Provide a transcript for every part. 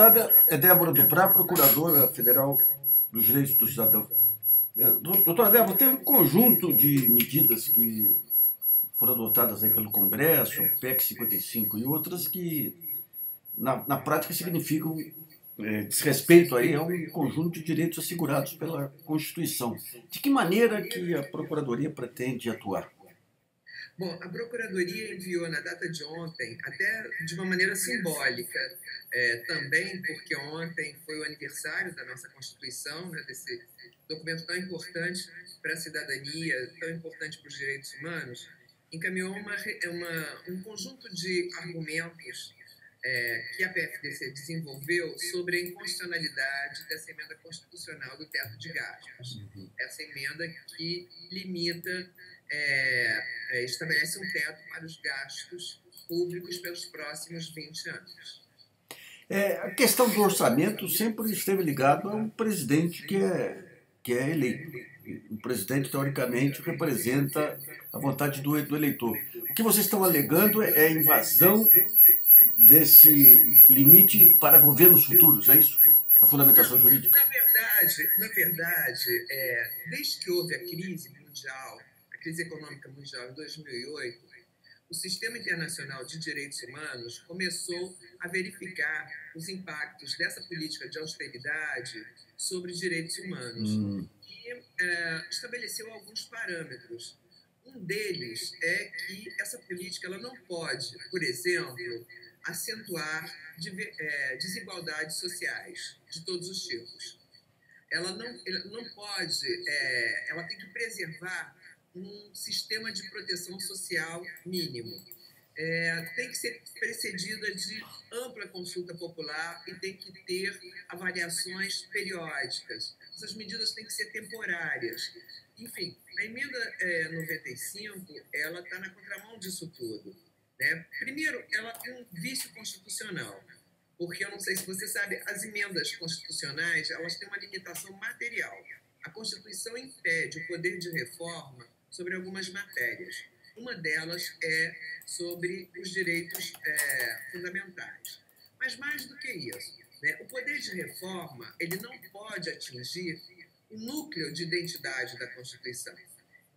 Entrevistada é Débora Duprá, Procuradora Federal dos Direitos do Cidadão. Doutora Débora, tem um conjunto de medidas que foram adotadas aí pelo Congresso, o PEC 55 e outras que, na prática, significam desrespeito aí a um conjunto de direitos assegurados pela Constituição. De que maneira que a Procuradoria pretende atuar? Bom, a Procuradoria enviou na data de ontem, até de uma maneira simbólica, também porque ontem foi o aniversário da nossa Constituição, né, desse documento tão importante para a cidadania, tão importante para os direitos humanos, encaminhou um conjunto de argumentos que a PFDC desenvolveu sobre a inconstitucionalidade dessa emenda constitucional do teto de gastos. Essa emenda que limita, estabelece um teto para os gastos públicos pelos próximos 20 anos. A questão do orçamento sempre esteve ligada ao presidente que é eleito. O presidente, teoricamente, representa a vontade do eleitor. O que vocês estão alegando é a invasão desse limite para governos futuros, é isso? A fundamentação jurídica? Na verdade, desde que houve a crise mundial, a crise econômica mundial em 2008, o Sistema Internacional de Direitos Humanos começou a verificar os impactos dessa política de austeridade sobre direitos humanos e estabeleceu alguns parâmetros. Um deles é que essa política ela não pode, por exemplo, acentuar desigualdades sociais de todos os tipos. Ela não pode, ela tem que preservar um sistema de proteção social mínimo. Tem que ser precedida de ampla consulta popular e tem que ter avaliações periódicas. Essas medidas têm que ser temporárias. Enfim, a emenda 95, ela está na contramão disso tudo. Né? Primeiro, ela tem um vício constitucional, porque eu não sei se você sabe, as emendas constitucionais elas têm uma limitação material. A Constituição impede o poder de reforma sobre algumas matérias. Uma delas é sobre os direitos fundamentais. Mas mais do que isso, né? O poder de reforma ele não pode atingir o núcleo de identidade da Constituição.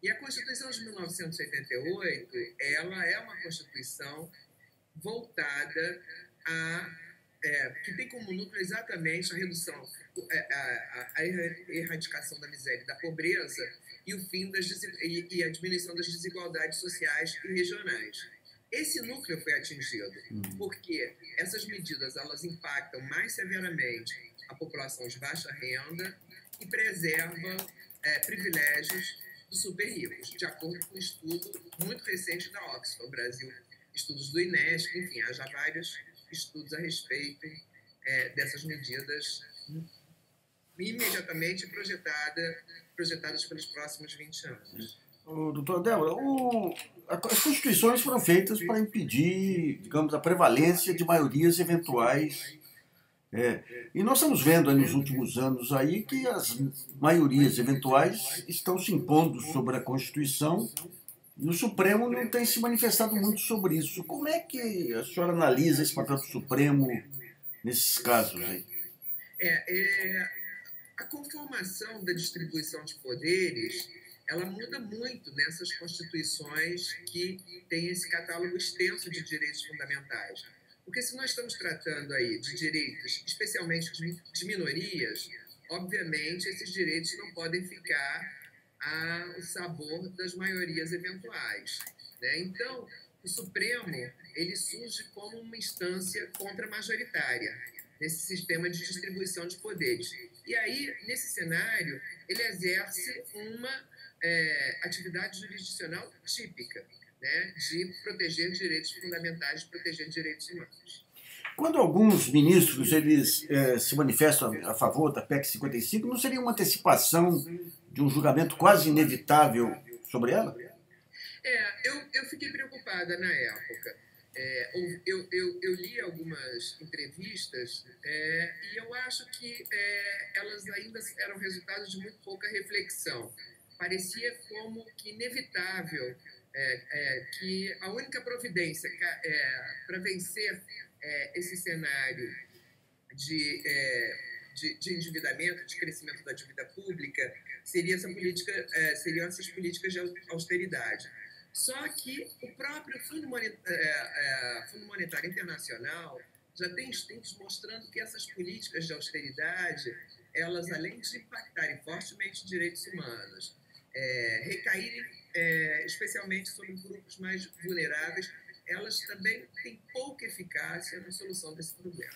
E a Constituição de 1988, ela é uma Constituição voltada que tem como núcleo exatamente a redução, a erradicação da miséria e da pobreza e o fim e a diminuição das desigualdades sociais e regionais. Esse núcleo foi atingido porque essas medidas elas impactam mais severamente a população de baixa renda e preservam privilégios dos super ricos, de acordo com um estudo muito recente da Oxford Brasil, estudos do INESC, enfim, há já vários estudos a respeito dessas medidas imediatamente projetadas pelos próximos 20 anos. Doutora Débora, as constituições foram feitas para impedir, digamos, a prevalência de maiorias eventuais. E nós estamos vendo aí nos últimos anos aí que as maiorias eventuais estão se impondo sobre a Constituição e o Supremo não tem se manifestado muito sobre isso. Como é que a senhora analisa esse papel do Supremo nesses casos aí? A conformação da distribuição de poderes ela muda muito nessas constituições que têm esse catálogo extenso de direitos fundamentais. Porque se nós estamos tratando aí de direitos, especialmente de minorias, obviamente esses direitos não podem ficar ao sabor das maiorias eventuais. Né? Então, o Supremo ele surge como uma instância contra-majoritária nesse sistema de distribuição de poderes. E aí, nesse cenário, ele exerce uma atividade jurisdicional típica, né, de proteger direitos fundamentais, de proteger direitos humanos. Quando alguns ministros eles se manifestam a favor da PEC 55, não seria uma antecipação de um julgamento quase inevitável sobre ela? Eu fiquei preocupada na época. Eu li algumas entrevistas e eu acho que elas ainda eram resultado de muito pouca reflexão. Parecia como que inevitável que a única providência para vencer esse cenário de, de endividamento, de crescimento da dívida pública, seriam essas políticas de austeridade. Só que o próprio Fundo Monetário Internacional já tem estudos mostrando que essas políticas de austeridade, elas, além de impactarem fortemente direitos humanos, recaírem especialmente sobre grupos mais vulneráveis, elas também têm pouca eficácia na solução desse problema.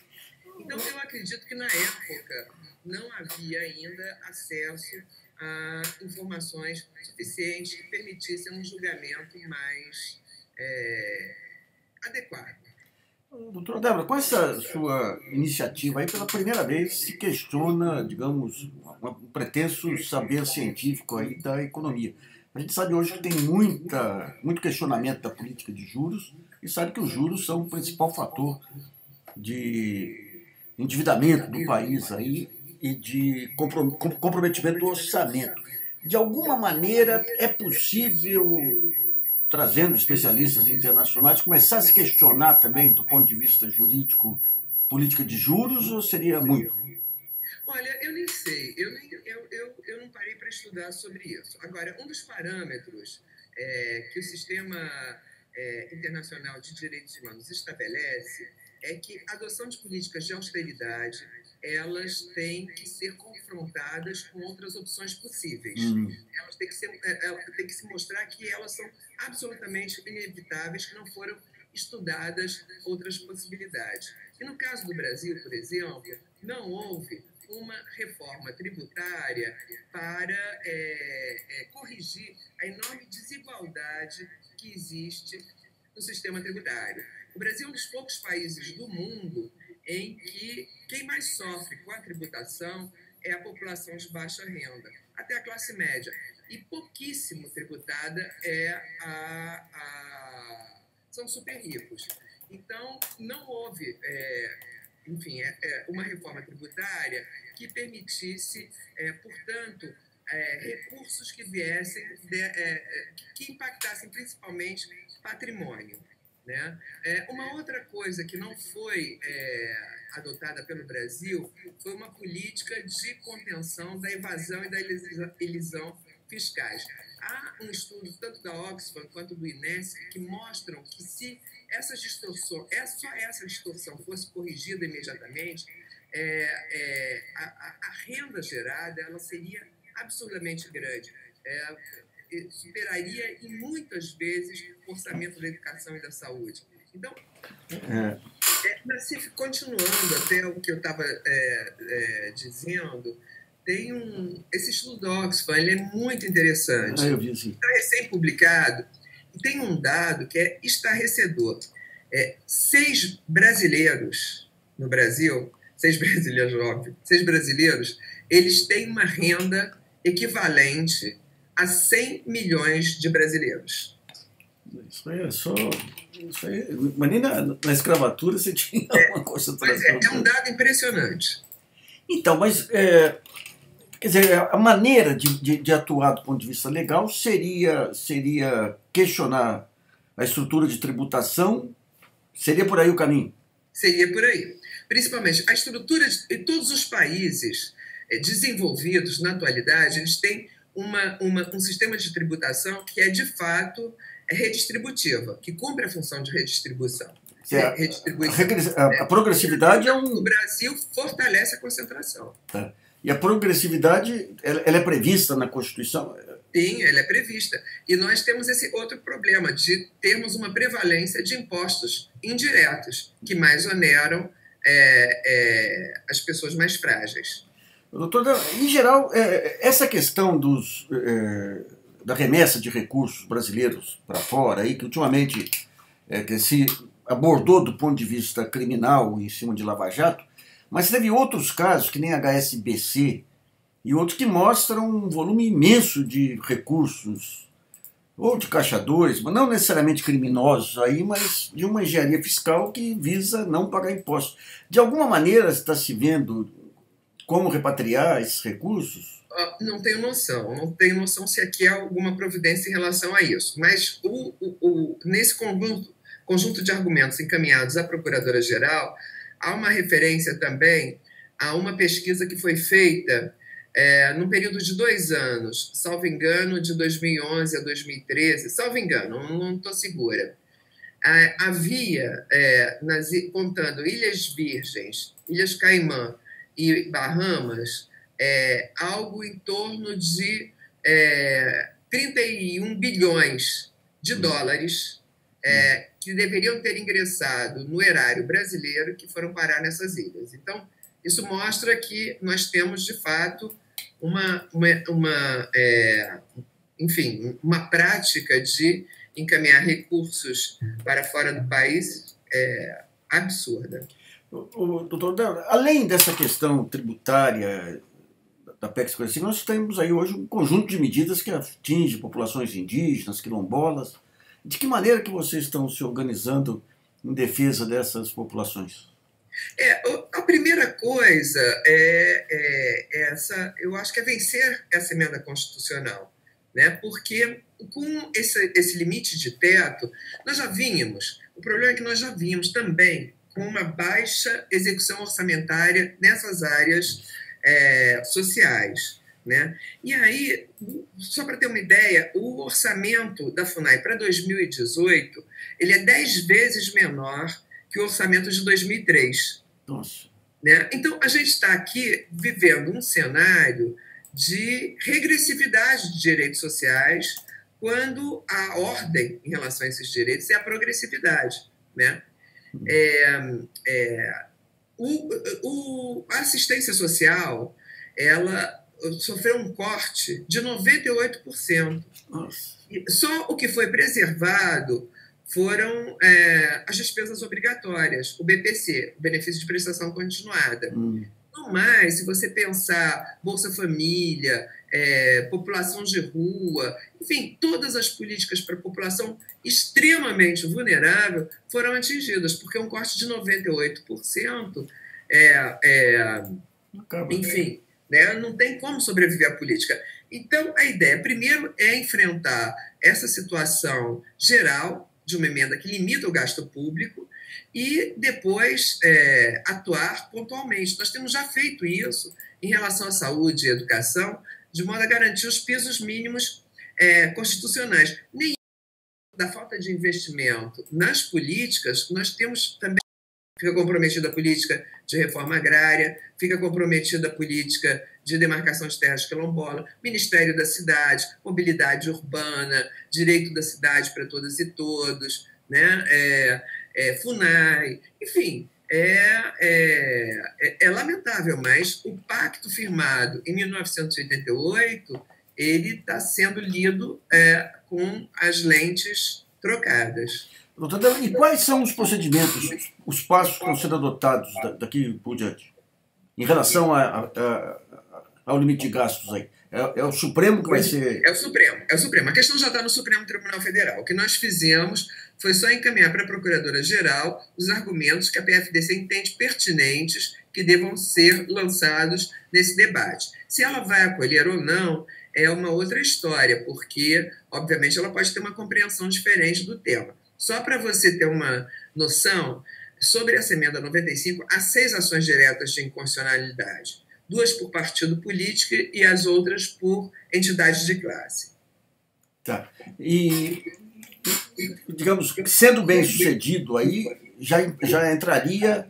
Então, eu acredito que, na época, não havia ainda acesso a informações suficientes que permitissem um julgamento mais adequado. Doutora Débora, com essa sua iniciativa aí, pela primeira vez se questiona, digamos, um pretenso saber científico aí da economia. A gente sabe hoje que tem muito questionamento da política de juros e sabe que os juros são o principal fator de endividamento do país aí e de comprometimento do orçamento. De alguma maneira é possível, trazendo especialistas internacionais, começar a se questionar também do ponto de vista jurídico política de juros, ou seria muito? Olha, eu nem sei, eu não parei para estudar sobre isso. Agora, um dos parâmetros que o sistema internacional de direitos humanos estabelece é que a adoção de políticas de austeridade, elas têm que ser confrontadas com outras opções possíveis. Elas têm que se mostrar que elas são absolutamente inevitáveis, que não foram estudadas outras possibilidades. E no caso do Brasil, por exemplo, não houve uma reforma tributária para corrigir a enorme desigualdade que existe no sistema tributário. O Brasil é um dos poucos países do mundo em que quem mais sofre com a tributação é a população de baixa renda, até a classe média. E pouquíssimo tributada são super ricos. Então, não houve, uma reforma tributária que permitisse, portanto, recursos que viessem, que impactassem principalmente patrimônio. Né? Uma outra coisa que não foi adotada pelo Brasil foi uma política de contenção da evasão e da elisão fiscais. Há um estudo, tanto da Oxfam quanto do INESC, que mostram que se essa distorção fosse corrigida imediatamente, a renda gerada ela seria absurdamente grande. Superaria em muitas vezes o orçamento da educação e da saúde. Então, continuando até o que eu estava dizendo, tem esse estudo do Oxfam, ele é muito interessante. Eu vi, sim. Está recém-publicado e tem um dado que é estarrecedor. 6 brasileiros no Brasil, 6 brasileiros, óbvio, 6 brasileiros, eles têm uma renda equivalente a 100 milhões de brasileiros. Isso aí é só... Isso aí, mas nem na escravatura você tinha uma coisa... Mas é um dado impressionante. Então, mas... quer dizer, a maneira de atuar do ponto de vista legal seria questionar a estrutura de tributação? Seria por aí o caminho? Seria por aí. Principalmente, a estrutura de todos os países desenvolvidos na atualidade, eles têm um sistema de tributação que é, de fato, redistributiva, que cumpre a função de redistribuição. A progressividade é um... O Brasil fortalece a concentração. Tá. E a progressividade, ela é prevista na Constituição? Sim, ela é prevista. E nós temos esse outro problema de termos uma prevalência de impostos indiretos, que mais oneram as pessoas mais frágeis. Doutor, em geral, essa questão da remessa de recursos brasileiros para fora, aí, que ultimamente que se abordou do ponto de vista criminal em cima de Lava Jato, mas teve outros casos, que nem HSBC, e outros que mostram um volume imenso de recursos, ou de caixadores, mas não necessariamente criminosos aí, mas de uma engenharia fiscal que visa não pagar impostos. De alguma maneira está se vendo como repatriar esses recursos? Não tenho noção se aqui há alguma providência em relação a isso. Mas nesse conjunto de argumentos encaminhados à Procuradora-Geral, Há uma referência também a uma pesquisa que foi feita num período de 2 anos, salvo engano, de 2011 a 2013, salvo engano, não estou segura. Havia, contando Ilhas Virgens, Ilhas Caimã e Bahamas, algo em torno de 31 bilhões de dólares que deveriam ter ingressado no erário brasileiro que foram parar nessas ilhas. Então, isso mostra que nós temos, de fato, uma prática de encaminhar recursos para fora do país absurda. Doutor, além dessa questão tributária da PEC 55, nós temos aí hoje um conjunto de medidas que atinge populações indígenas, quilombolas. De que maneira que vocês estão se organizando em defesa dessas populações? A primeira coisa eu acho que é vencer essa emenda constitucional, né? Porque com esse limite de teto, nós já vínhamos, o problema é que nós já vínhamos também com uma baixa execução orçamentária nessas áreas sociais, né? E aí, só para ter uma ideia, o orçamento da FUNAI para 2018 ele é 10 vezes menor que o orçamento de 2003. Nossa. Né? Então, a gente está aqui vivendo um cenário de regressividade de direitos sociais, quando a ordem em relação a esses direitos é a progressividade. Né? A assistência social ela sofreu um corte de 98%. Nossa. Só o que foi preservado foram as despesas obrigatórias, o BPC, Benefício de Prestação Continuada. No mais, se você pensar Bolsa Família, população de rua, enfim, todas as políticas para a população extremamente vulnerável foram atingidas, porque um corte de 98%, enfim, né, não tem como sobreviver à política. Então, a ideia, primeiro, é enfrentar essa situação geral de uma emenda que limita o gasto público e depois atuar pontualmente. Nós temos já feito isso em relação à saúde e educação, de modo a garantir os pisos mínimos constitucionais. Nem da falta de investimento nas políticas, nós temos também. Fica comprometida a política de reforma agrária, fica comprometida a política de demarcação de terras quilombola, Ministério da Cidade, mobilidade urbana, direito da cidade para todas e todos, né? FUNAI, enfim, é lamentável, mas o pacto firmado em 1988 ele está sendo lido com as lentes trocadas. Doutor, e quais são os procedimentos, os passos que estão sendo adotados daqui por diante, em relação ao limite de gastos aí? É o Supremo que vai ser... É o Supremo. A questão já está no Supremo Tribunal Federal. O que nós fizemos foi só encaminhar para a Procuradora-Geral os argumentos que a PFDC entende pertinentes que devam ser lançados nesse debate. Se ela vai acolher ou não é uma outra história, porque, obviamente, ela pode ter uma compreensão diferente do tema. Só para você ter uma noção, sobre essa emenda 95, há 6 ações diretas de inconstitucionalidade. 2 por partido político e as outras por entidades de classe. Tá. E, digamos, sendo bem sucedido aí, já entraria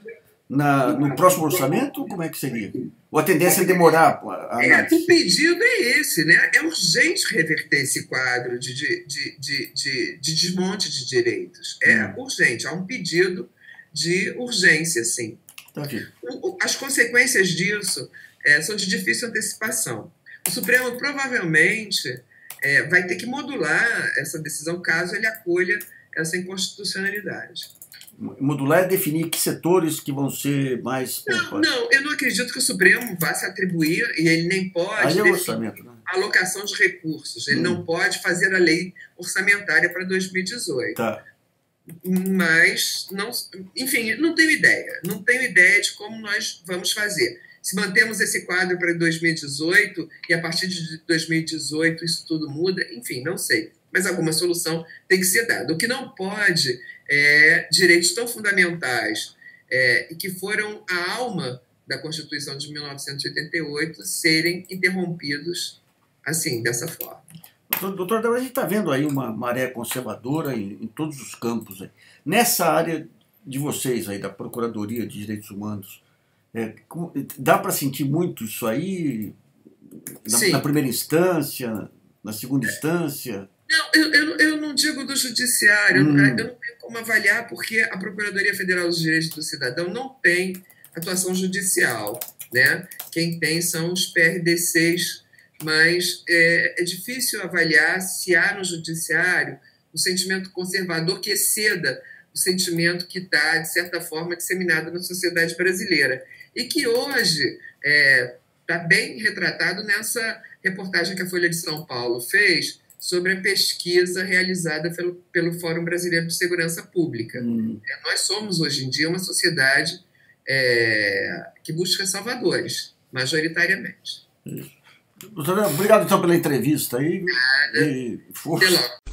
no próximo orçamento? Como é que seria? Ou a tendência é demorar a análise? O pedido é esse, né? É urgente reverter esse quadro de desmonte de direitos. É urgente, há um pedido de urgência, sim. Tá aqui. As consequências disso são de difícil antecipação. O Supremo provavelmente vai ter que modular essa decisão caso ele acolha essa inconstitucionalidade. Modular é definir que setores que vão ser mais... Não, eu não acredito que o Supremo vá se atribuir, e ele nem pode definir orçamento, né? A alocação de recursos. Ele não pode fazer a lei orçamentária para 2018. Tá. Mas, enfim, não tenho ideia. Não tenho ideia de como nós vamos fazer. Se mantemos esse quadro para 2018 e a partir de 2018 isso tudo muda, enfim, não sei. Mas alguma solução tem que ser dada. O que não pode é direitos tão fundamentais e que foram a alma da Constituição de 1988 serem interrompidos assim, dessa forma. Doutor, a gente está vendo aí uma maré conservadora em todos os campos. Aí. Nessa área de vocês aí, da Procuradoria de Direitos Humanos, dá para sentir muito isso aí na primeira instância, na segunda instância? Não, eu não digo do judiciário, eu não tenho como avaliar, porque a Procuradoria Federal dos Direitos do Cidadão não tem atuação judicial, né? Quem tem são os PRDCs, mas é difícil avaliar se há no judiciário um sentimento conservador que exceda o sentimento que está, de certa forma, disseminado na sociedade brasileira. E que hoje está bem retratado nessa reportagem que a Folha de São Paulo fez sobre a pesquisa realizada pelo Fórum Brasileiro de Segurança Pública. Nós somos, hoje em dia, uma sociedade que busca salvadores, majoritariamente. Doutora, obrigado então pela entrevista aí. Nada. Força. Até logo.